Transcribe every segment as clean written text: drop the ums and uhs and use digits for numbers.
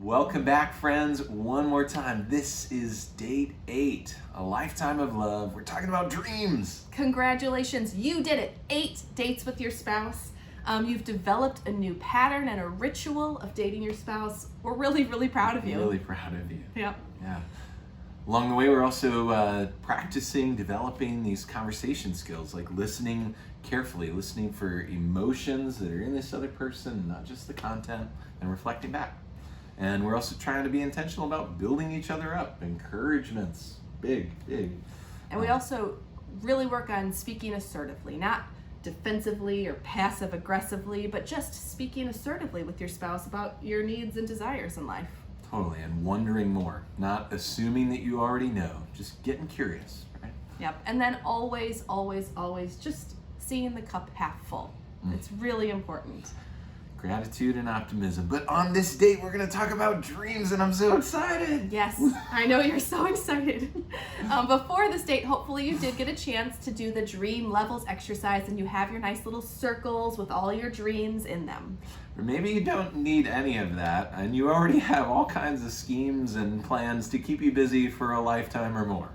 Welcome back, friends, one more time. This is date 8, a lifetime of love. We're talking about dreams. Congratulations, you did it. 8 dates with your spouse. You've developed a new pattern and a ritual of dating your spouse. We're really, really proud of you. Really proud of you. Yeah. Yeah. Along the way, we're also practicing, developing these conversation skills, like listening carefully, listening for emotions that are in this other person, not just the content, and reflecting back. And we're also trying to be intentional about building each other up, encouragements, big. And we also really work on speaking assertively, not defensively or passive aggressively, but just speaking assertively with your spouse about your needs and desires in life. Totally, and wondering more, not assuming that you already know, just getting curious, right? Yep, and then always just seeing the cup half full. It's really important. Gratitude and optimism. But on this date, we're going to talk about dreams, and I'm so excited. Yes, I know you're so excited. Before this date, hopefully you did get a chance to do the dream levels exercise and you have your nice little circles with all your dreams in them. Or maybe you don't need any of that, and you already have all kinds of schemes and plans to keep you busy for a lifetime or more.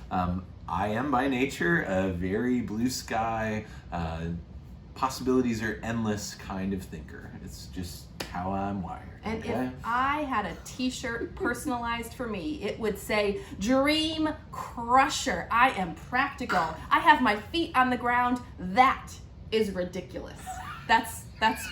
I am by nature a very blue sky, possibilities are endless kind of thinker. It's just how I'm wired. And okay? if I had a t-shirt personalized for me, it would say, Dream Crusher. I am practical. I have my feet on the ground. That is ridiculous. That's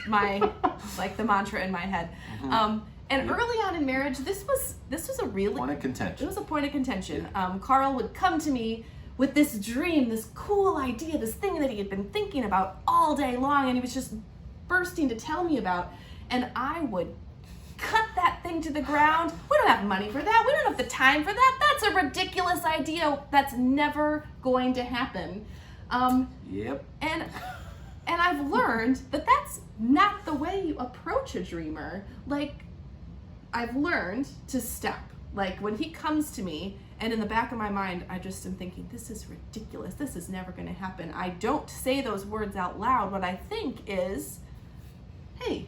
my, like, the mantra in my head. And early on in marriage, this was a really... Point of contention. It was a point of contention. Carl would come to me with this dream, this cool idea, this thing that he had been thinking about all day long, and he was just bursting to tell me about, and I would cut that thing to the ground. We don't have money for that. We don't have the time for that. That's a ridiculous idea. That's never going to happen. Yep. And I've learned that that's not the way you approach a dreamer. Like, I've learned to step. Like, when he comes to me, and in the back of my mind, I just am thinking, this is ridiculous. This is never going to happen. I don't say those words out loud. What I think is, hey,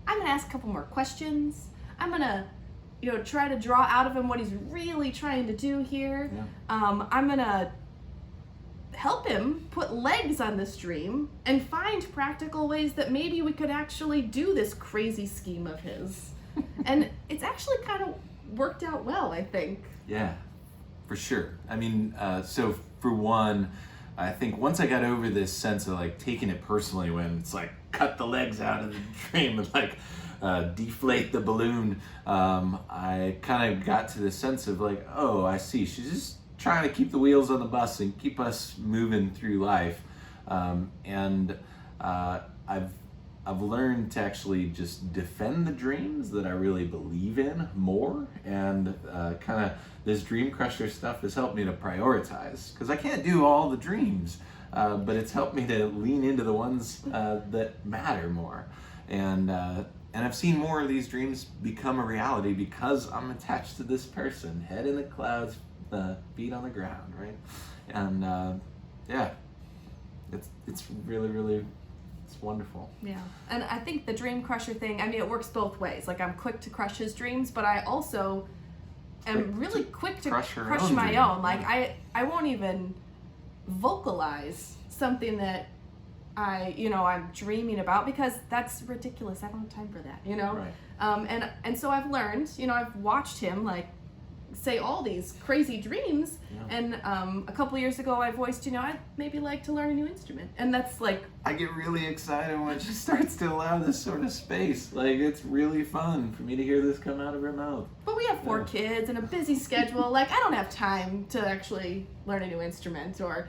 I'm going to ask a couple more questions. I'm going to, try to draw out of him what he's really trying to do here. Yeah. I'm going to help him put legs on this dream and find practical ways that maybe we could actually do this crazy scheme of his. And it's actually kind of worked out well, I think. Yeah, for sure. I mean, so for one, I think once I got over this sense of like taking it personally when it's like cut the legs out of the dream and like deflate the balloon, I kind of got to the sense of like, oh, I see. She's just trying to keep the wheels on the bus and keep us moving through life. I've learned to actually just defend the dreams that I really believe in more, and kind of this Dream Crusher stuff has helped me to prioritize, because I can't do all the dreams, but it's helped me to lean into the ones that matter more. And I've seen more of these dreams become a reality because I'm attached to this person, head in the clouds, feet on the ground, right? And it's really it's wonderful. Yeah. And I think the Dream Crusher thing, I mean, it works both ways. Like, I'm quick to crush his dreams, but I also am really quick to crush my dream. own. Like, I won't even vocalize something that I'm dreaming about, because that's ridiculous. I don't have time for that, Right. And so I've learned, I've watched him, like, say all these crazy dreams. Yeah. And a couple years ago I voiced, I'd maybe like to learn a new instrument. And that's like... I get really excited when she starts to allow this sort of space. Like, it's really fun for me to hear this come out of her mouth. But we have 4 kids and a busy schedule. Like, I don't have time to actually learn a new instrument or,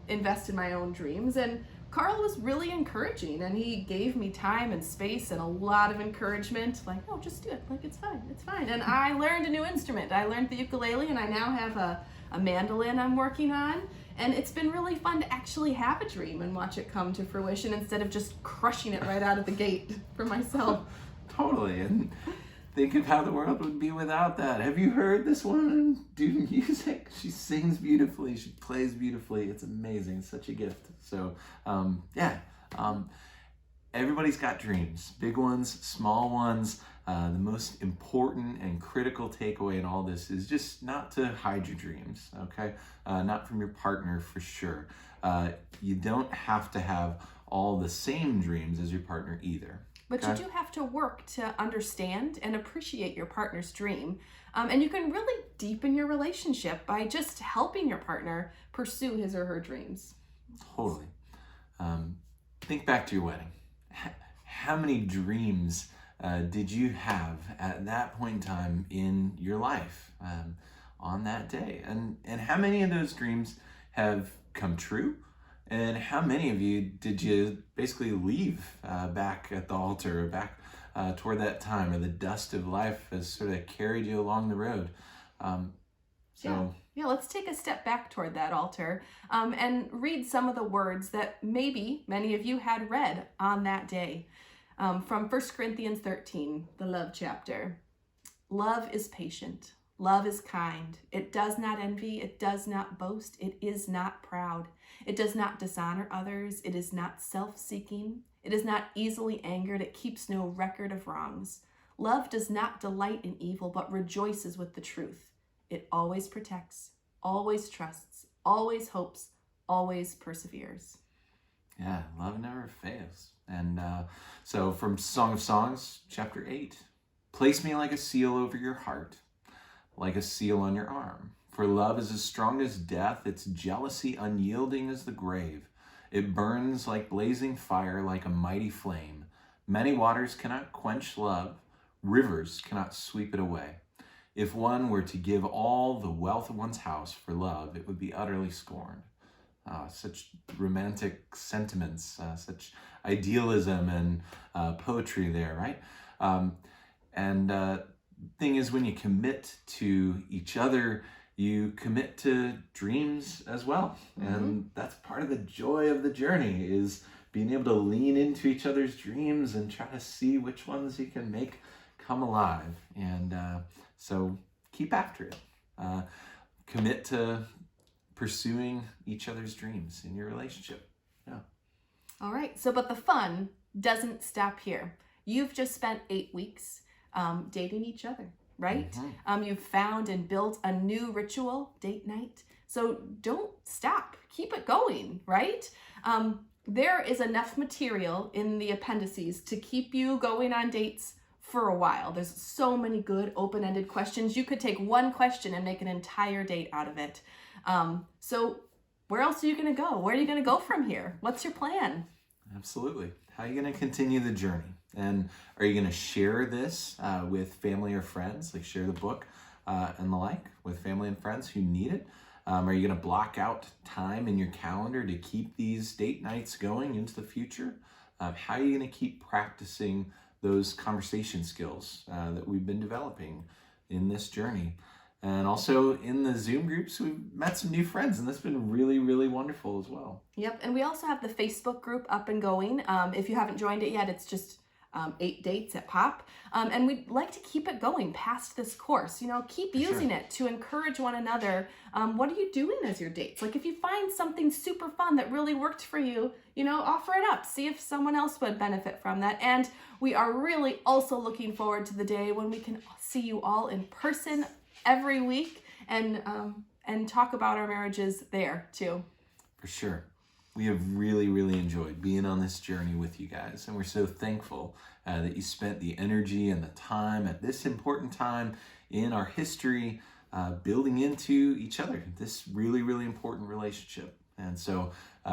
invest in my own dreams. And Carl was really encouraging, and he gave me time and space and a lot of encouragement. Like, oh, just do it. Like, it's fine. And I learned a new instrument. I learned the ukulele, and I now have a mandolin I'm working on. And it's been really fun to actually have a dream and watch it come to fruition instead of just crushing it right out of the gate for myself. Totally. And think of how the world would be without that. Have you heard this woman do music? She sings beautifully. She plays beautifully. It's amazing. It's such a gift. So, everybody's got dreams. Big ones, small ones. the most important and critical takeaway in all this is just not to hide your dreams, okay? Not from your partner for sure. You don't have to have all the same dreams as your partner either. But Okay? you do have to work to understand and appreciate your partner's dream. And you can really deepen your relationship by just helping your partner pursue his or her dreams. Totally. Think back to your wedding. How many dreams did you have at that point in time in your life on that day? And how many of those dreams have come true? And how many of you did you basically leave back at the altar or back toward that time, or the dust of life has sort of carried you along the road? Yeah, let's take a step back toward that altar and read some of the words that maybe many of you had read on that day. From 1 Corinthians 13, the love chapter. Love is patient. Love is kind. It does not envy. It does not boast. It is not proud. It does not dishonor others. It is not self-seeking. It is not easily angered. It keeps no record of wrongs. Love does not delight in evil, but rejoices with the truth. It always protects, always trusts, always hopes, always perseveres. Yeah, love never fails. And so from Song of Songs, chapter 8, place me like a seal over your heart, like a seal on your arm. For love is as strong as death, its jealousy unyielding as the grave. It burns like blazing fire, like a mighty flame. Many waters cannot quench love, rivers cannot sweep it away. If one were to give all the wealth of one's house for love, it would be utterly scorned. Such romantic sentiments, such idealism and poetry there, right? And thing is, when you commit to each other, you commit to dreams as well. Mm-hmm. And that's part of the joy of the journey, is being able to lean into each other's dreams and try to see which ones you can make come alive. And so keep after it. Commit to pursuing each other's dreams in your relationship. Yeah. All right. So, but the fun doesn't stop here. You've just spent 8 weeks dating each other, right? Mm-hmm. You've found and built a new ritual, date night. So don't stop. Keep it going, right? There is enough material in the appendices to keep you going on dates for a while. There's so many good open-ended questions. You could take one question and make an entire date out of it. So where else are you going to go? Where are you going to go from here? What's your plan? Absolutely. How are you going to continue the journey? And are you going to share this with family or friends, like share the book and the like with family and friends who need it? Are you going to block out time in your calendar to keep these date nights going into the future? How are you going to keep practicing those conversation skills that we've been developing in this journey? And also in the Zoom groups, we've met some new friends, and that's been really, really wonderful as well. Yep, and we also have the Facebook group up and going. If you haven't joined it yet, it's just 8 dates at Pop. And we'd like to keep it going past this course. You know, keep using it to encourage one another. What are you doing as your dates? Like if you find something super fun that really worked for you, you know, offer it up. See if someone else would benefit from that. And we are really also looking forward to the day when we can see you all in person every week and talk about our marriages there too. For sure. We have really, really enjoyed being on this journey with you guys, and we're so thankful that you spent the energy and the time at this important time in our history building into each other, this really, really important relationship. And so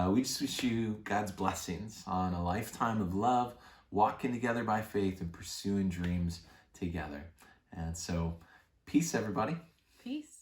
we just wish you God's blessings on a lifetime of love, walking together by faith and pursuing dreams together. And so peace, everybody. Peace.